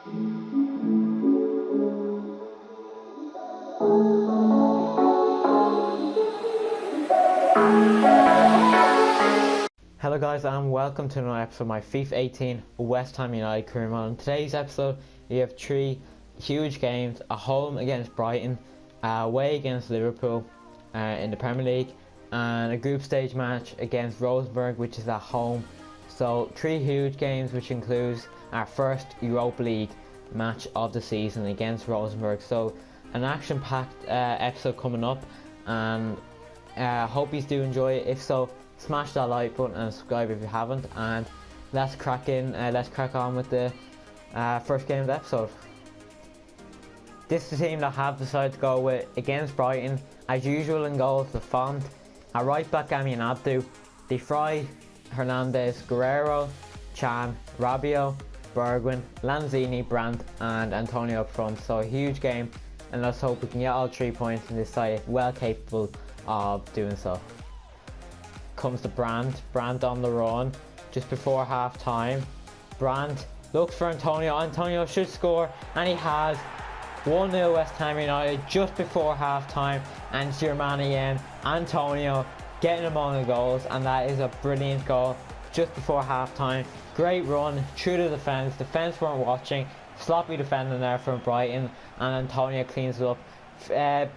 Hello guys, and welcome to another episode of my FIFA 18 West Ham United career mode. In today's episode we have three huge games: a home against Brighton, away against Liverpool in the Premier League, and a group stage match against Rosenborg, which is at home. So three huge games, which includes our first Europa League match of the season against Rosenborg. So an action-packed episode coming up, and hope you do enjoy it. If so, smash that like button and subscribe if you haven't, and let's crack on with the first game of the episode. This is the team that I have decided to go with against Brighton. As usual in goals, the Font. At right back, Aminatu, De Vrij, Hernandez, Guerrero, Chan, Rabiot, Bergwijn, Lanzini, Brandt and Antonio up front. So a huge game, and let's hope we can get all 3 points in this side, well capable of doing so. Comes to Brandt on the run just before half time. Brandt looks for Antonio should score, and he has. 1-0 West Ham United just before half time, and it's your man again, Antonio, getting among the goals, and that is a brilliant goal just before half time. Great run through the defence weren't watching, sloppy defending there from Brighton, and Antonio cleans it up.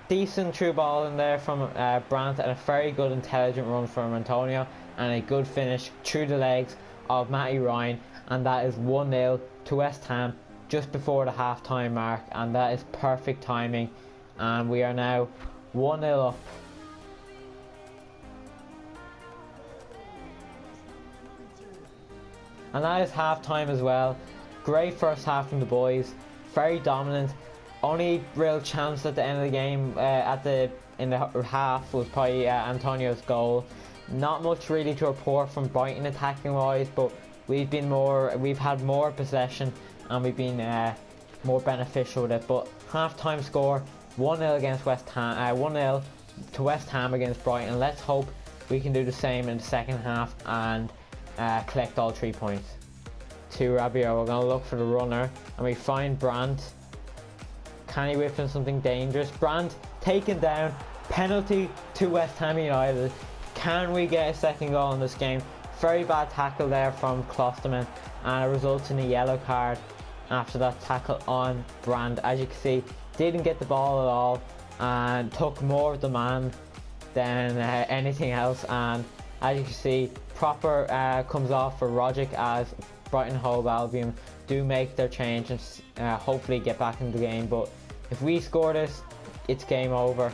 Decent through ball in there from Brandt, and a very good intelligent run from Antonio, and a good finish through the legs of Matty Ryan, and that is 1-0 to West Ham just before the half-time mark, and that is perfect timing, and we are now 1-0 up. And that is half-time as well. Great first half from the boys, very dominant. Only real chance at the end of the game in the half was probably Antonio's goal. Not much really to report from Brighton attacking wise, but we've had more possession, and we've been more beneficial with it. But half-time score 1-0 against West Ham, 1-0 to West Ham against Brighton. Let's hope we can do the same in the second half and collect all 3 points. To Rabiot, we're going to look for the runner, and we find Brandt. Can he whip in something dangerous? Brandt taken down, penalty to West Ham United. Can we get a second goal in this game? Very bad tackle there from Klosterman, and it results in a yellow card after that tackle on Brandt. As you can see, didn't get the ball at all and took more of the man than anything else, and as you can see, proper comes off for Rogic as Brighton Hove Albion do make their change and hopefully get back in the game. But if we score this, it's game over.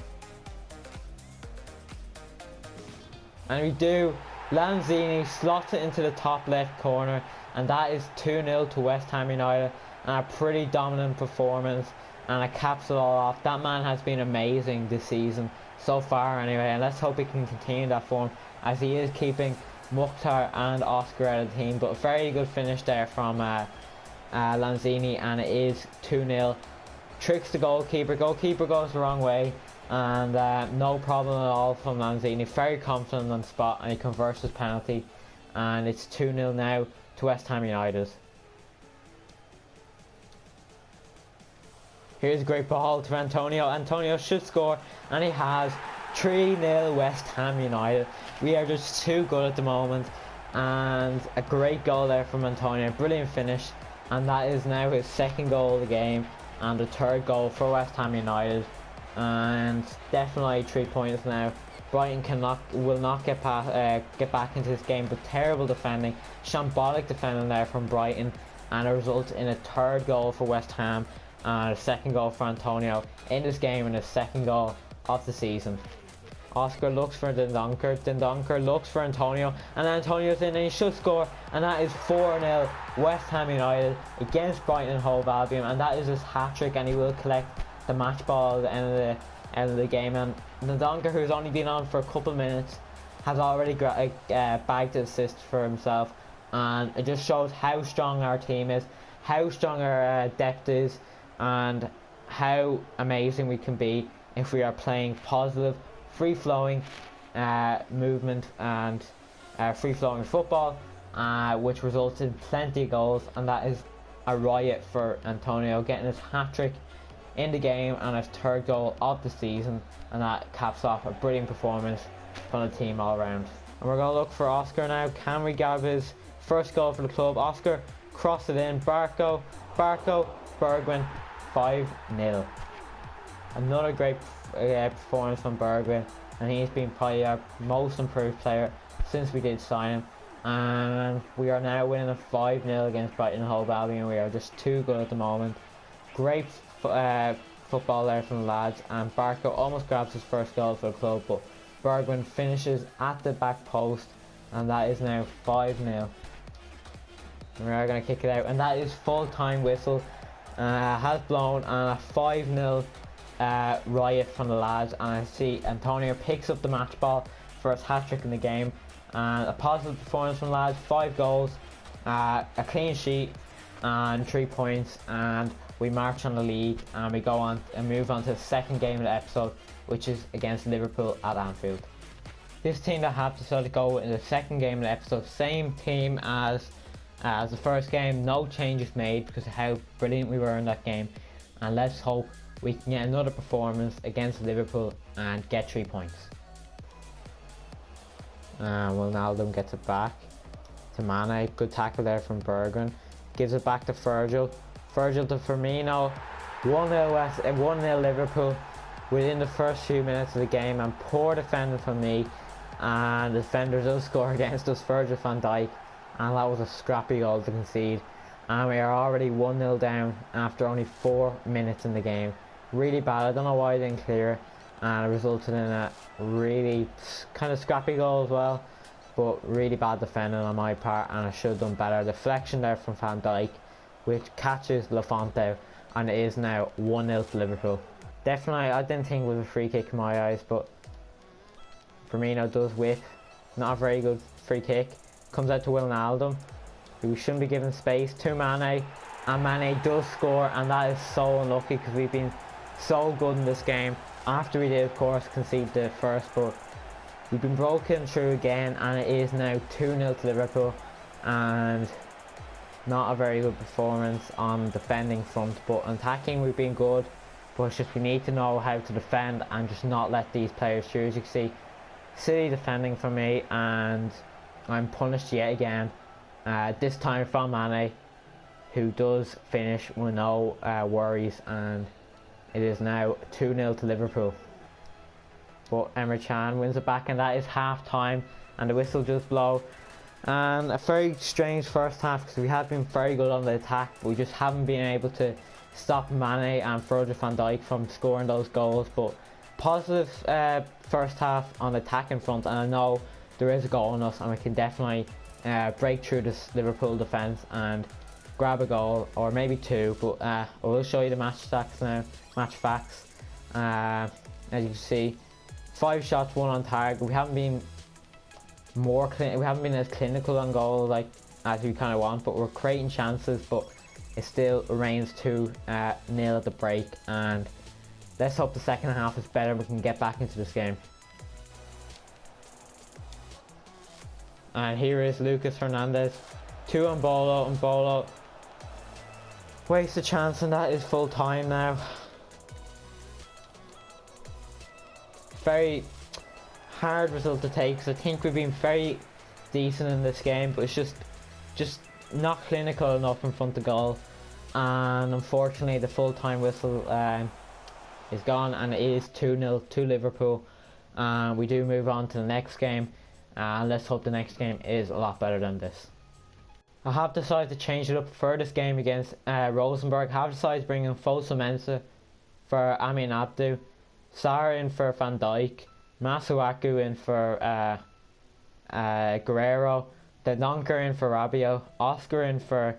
And we do. Lanzini slots it into the top left corner, and that is 2-0 to West Ham United, and a pretty dominant performance, and it caps it all off. That man has been amazing this season so far anyway, and let's hope he can continue that form, as he is keeping Mukhtar and Oscar out of the team. But a very good finish there from Lanzini, and it is 2-0. Tricks the goalkeeper goes the wrong way, and no problem at all from Lanzini. Very confident on the spot, and he converts his penalty, and it's 2-0 now to West Ham United. Here's a great ball to Antonio should score, and he has. 3-0 West Ham United. We are just too good at the moment, and a great goal there from Antonio, brilliant finish, and that is now his second goal of the game and the third goal for West Ham United, and definitely 3 points now. Brighton will not get back into this game, but terrible defending, shambolic defending there from Brighton, and it results in a third goal for West Ham and a second goal for Antonio in this game, and his second goal of the season. Oscar looks for Dendoncker looks for Antonio, and Antonio's in, and he should score, and that is 4-0 West Ham United against Brighton Hove Albion, and that is his hat-trick, and he will collect the match ball at the end of the game. And Dendoncker, who's only been on for a couple of minutes, has already bagged an assist for himself, and it just shows how strong our team is, how strong our depth is, and how amazing we can be if we are playing positive, free-flowing movement and free-flowing football, which results in plenty of goals, and that is a riot for Antonio, getting his hat-trick in the game and his third goal of the season, and that caps off a brilliant performance from the team all around. And we're going to look for Oscar now. Can we grab his first goal for the club? Oscar, cross it in. Barco, Bergwijn, 5-0. Another great performance from Bergwijn, and he's been probably our most improved player since we did sign him. And we are now winning a 5-0 against Brighton and Hove Albion. We are just too good at the moment. Great football there from the lads, and Barco almost grabs his first goal for the club, but Bergwijn finishes at the back post, and that is now 5-0. We are going to kick it out, and that is full-time whistle has blown, and a 5-0 riot from the lads. And I see Antonio picks up the match ball for his hat-trick in the game, and a positive performance from the lads. 5 goals, a clean sheet and 3 points, and we march on the league, and we go on and move on to the second game of the episode, which is against Liverpool at Anfield. This team that have decided to go in the second game of the episode, same team as the first game, no changes made because of how brilliant we were in that game, and let's hope we can get another performance against Liverpool and get 3 points. Ronaldo gets it back to Mane, good tackle there from Bergwijn, gives it back to Virgil to Firmino. 1-0 Liverpool within the first few minutes of the game, and poor defending from me, and the defender does score against us, Virgil van Dijk, and that was a scrappy goal to concede, and we are already 1-0 down after only 4 minutes in the game. Really bad. I don't know why I didn't clear it, and it resulted in a really kind of scrappy goal as well, but really bad defending on my part, and I should have done better. Deflection there from Van Dijk, which catches Lafont, and it is now 1-0 to Liverpool. Definitely, I didn't think it was a free kick in my eyes, but Firmino does whip. Not a very good free kick. Comes out to Wijnaldum, who shouldn't be given space, to Mane, and Mane does score, and that is so unlucky because we've been so good in this game. After we did, of course, concede the first, but we've been broken through again, and it is now 2-0 to Liverpool, and not a very good performance on defending front, but attacking we've been good, but it's just we need to know how to defend and just not let these players through. As you can see, silly defending from me, and I'm punished yet again, this time from Mane, who does finish with no worries, and it is now 2-0 to Liverpool. But Emre Can wins it back, and that is half time, and the whistle just blow. And a very strange first half because we have been very good on the attack, but we just haven't been able to stop Mane and Virgil van Dijk from scoring those goals. But positive first half on the attack in front, and I know there is a goal in us, and we can definitely break through this Liverpool defence and grab a goal, or maybe 2. But I will show you the match stats now, match facts. As you can see, 5 shots, 1 on target. We haven't been as clinical on goal like as we kind of want, but we're creating chances, but it still remains 2-0 at the break, and let's hope the second half is better. We can get back into this game. And here is Lucas Hernandez, 2 on Bolo, and Bolo wastes a chance, and that is full time now. Very hard result to take, because I think we've been very decent in this game, but it's just not clinical enough in front of goal, and unfortunately the full-time whistle is gone, and it is 2-0 to Liverpool. We do move on to the next game, and let's hope the next game is a lot better than this. I have decided to change it up for this game against Rosenborg. I have decided to bring in Fosu Mensah for Amin Abdu, Sarr in for Van Dijk, Masuaku in for Guerrero, Dendoncker in for Rabiot, Oscar in for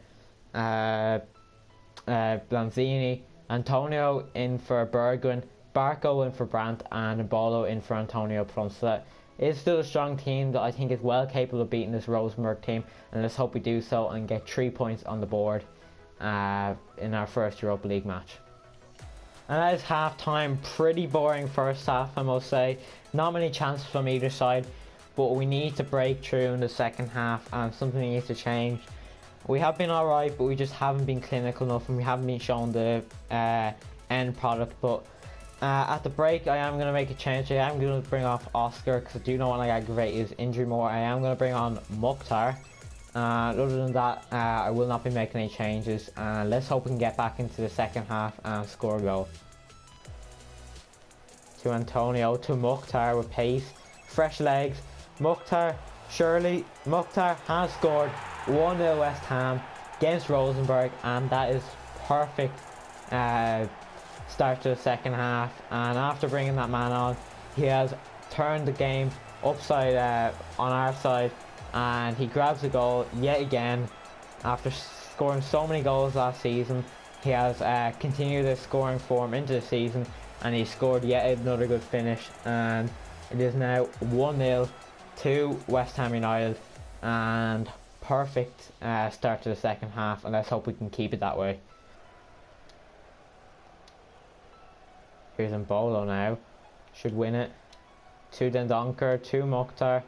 Blanzini, Antonio in for Bergwijn, Barco in for Brandt, and Mbolo in for Antonio up front. So that is still a strong team that I think is well capable of beating this Rosenborg team, and let's hope we do so and get 3 points on the board in our first Europa League match. And that is half time. Pretty boring first half, I must say. Not many chances from either side, but we need to break through in the second half, and something needs to change. We have been alright, but we just haven't been clinical enough and we haven't been shown the end product. But at the break, I am going to make a change. I am going to bring off Oscar because I do not want to aggravate his injury more. I am going to bring on Mukhtar. Other than that, I will not be making any changes. Let's hope we can get back into the second half and score a goal. To Antonio, to Mukhtar with pace, fresh legs. Mukhtar, surely, Mukhtar has scored 1-0 West Ham against Rosenborg, and that is perfect start to the second half. And after bringing that man on, he has turned the game upside on our side, and he grabs a goal yet again. After scoring so many goals last season, he has continued his scoring form into the season, and he scored yet another good finish, and it is now 1-0 to West Ham United, and perfect start to the second half, and let's hope we can keep it that way. Here's Mbolo now, should win it, to Dendonker, to Mukhtar,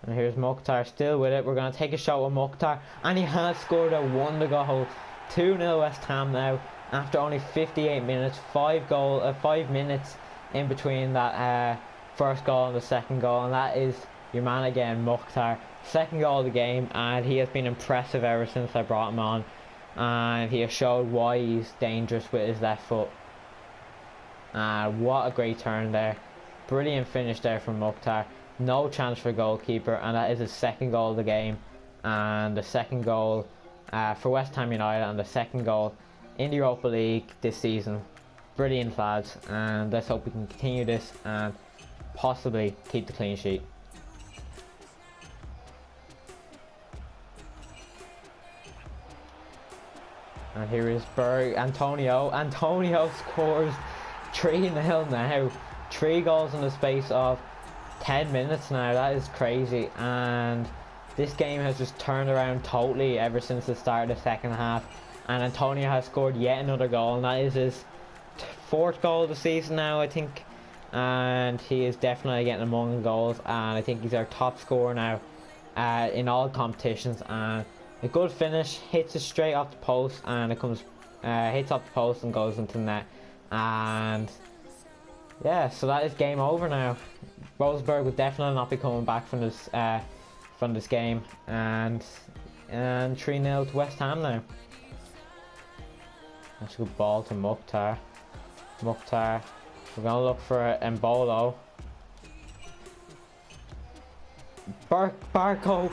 and here's Mukhtar still with it. We're going to take a shot with Mukhtar, and he has scored a wonder goal. 2-0 West Ham now after only 58 minutes, 5 minutes in between that first goal and the second goal, and that is your man again, Mukhtar. Second goal of the game, and he has been impressive ever since I brought him on, and he has showed why he's dangerous with his left foot. What a great turn there, brilliant finish there from Mukhtar. No chance for goalkeeper, and that is his second goal of the game, and the second goal for West Ham United, and the second goal in the Europa League this season. Brilliant, lads, and let's hope we can continue this and possibly keep the clean sheet. And here is Antonio scores 3-0 now. 3 goals in the space of 10 minutes now. That is crazy, and this game has just turned around totally ever since the start of the second half, and Antonio has scored yet another goal, and that is his 4th goal of the season now, I think, and he is definitely getting among the goals, and I think he's our top scorer now in all competitions. And a good finish, hits it straight off the post, and it comes hits off the post and goes into the net. And yeah, so that is game over now. Rosenborg will definitely not be coming back from this game, and 3-0 to West Ham now. That's a good ball to Mukhtar. Mukhtar, we're gonna look for Mbolo. Barco,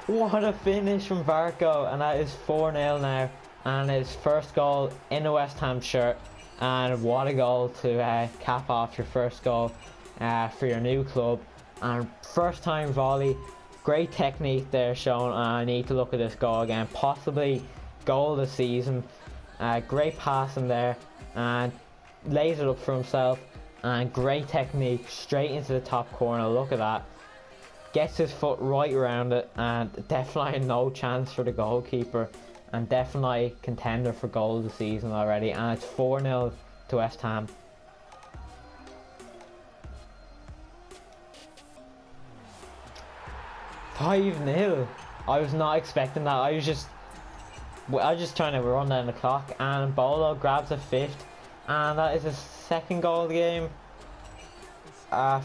what a finish from Barco, and that is 4-0 now, and his first goal in a West Ham shirt. And what a goal to cap off your first goal for your new club, and first time volley. Great technique there shown, and I need to look at this goal again, possibly goal of the season. Great passing there, and lays it up for himself, and great technique straight into the top corner. Look at that, gets his foot right around it, and definitely no chance for the goalkeeper, and definitely contender for goal of the season already. And it's 4-0 to West Ham. $5-0. I was not expecting that. I was just trying to run down the clock, and Bolo grabs a 5th, and that is his 2nd goal of the game.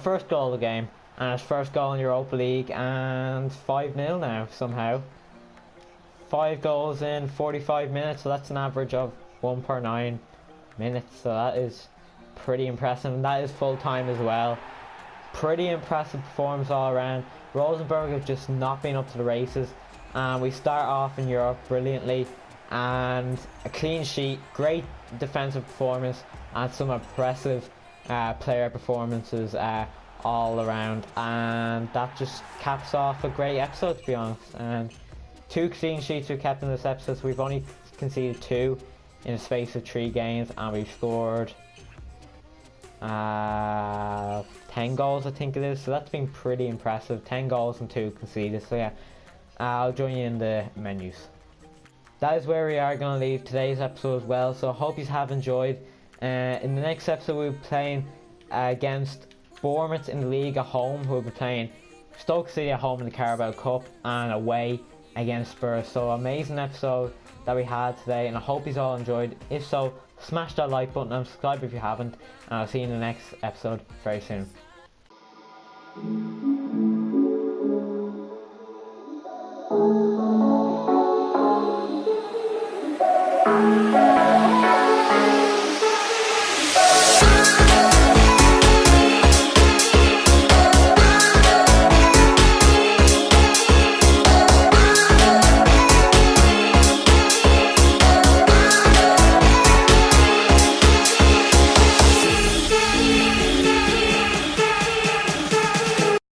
First goal of the game, and his first goal in Europa League, and 5-0 now somehow. 5 goals in 45 minutes, so that's an average of 1 per 9 minutes, so that is pretty impressive, and that is full time as well. Pretty impressive performance all around. Rosenborg have just not been up to the races, and we start off in Europe brilliantly, and a clean sheet, great defensive performance, and some impressive player performances all around, and that just caps off a great episode, to be honest. And 2 clean sheets we've kept in this episode, so we've only conceded 2 in the space of 3 games, and we've scored 10 goals, I think it is, so that's been pretty impressive. 10 goals and 2 conceded, so yeah, I'll join you in the menus. That is where we are going to leave today's episode as well, so I hope you have enjoyed. In the next episode we'll be playing against Bournemouth in the league at home, who will be playing Stoke City at home in the Carabao Cup, and away against Spurs. So amazing episode that we had today, and I hope you all enjoyed. If so, smash that like button and subscribe if you haven't, and I'll see you in the next episode very soon.